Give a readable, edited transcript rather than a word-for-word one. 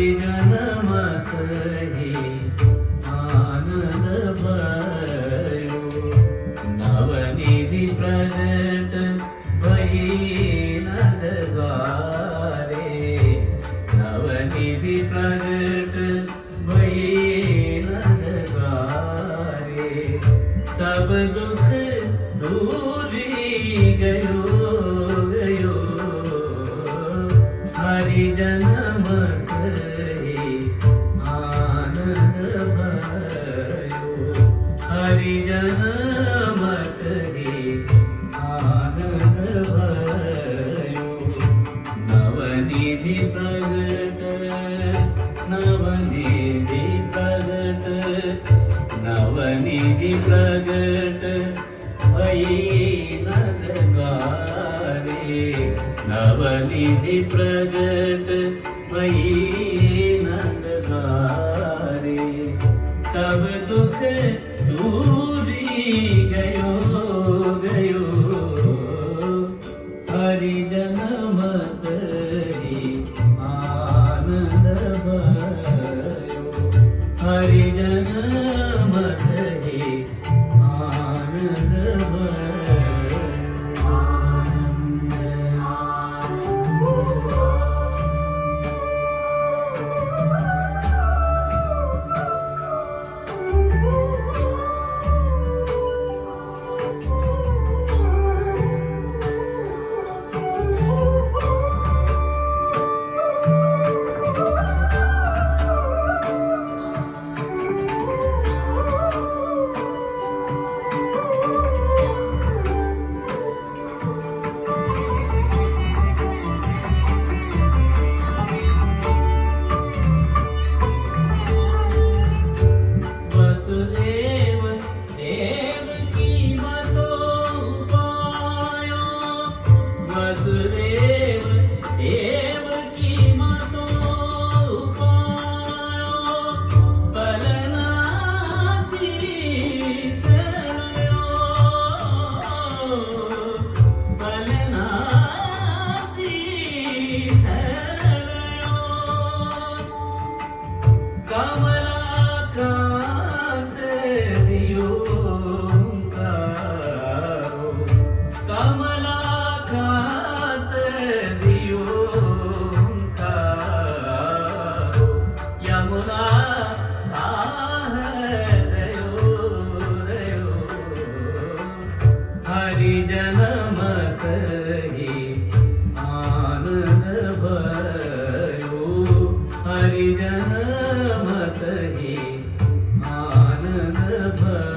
हरिजन मत आनंद भयो नवनिधि प्रगट भई नंदद्वारे नवनिधि प्रगट भई नंदद्वारे सब दुख दूरी गयो गयो हरिजन मत आनंद भयो हरिजन मत आनंद भयो नवनिधि प्रगट नवनिधि प्रगट नवनिधि प्रगट भई नंदद्वारे नवनिधि प्रगट भई नंदद्वारे सब दुख दूरी गयो गयो हरिजन मत आनंद भयो हरिजन मत आनंद भयो वसुदेव देवकी मतो उपायो वसुदेव देवकी मतो उपायो बलनासी सयो बलनासी सयो कमला कमलाकांत दियो यमुना दयो दयो हरिजन मत आनंद भयो हरिजन मत आनंद भयो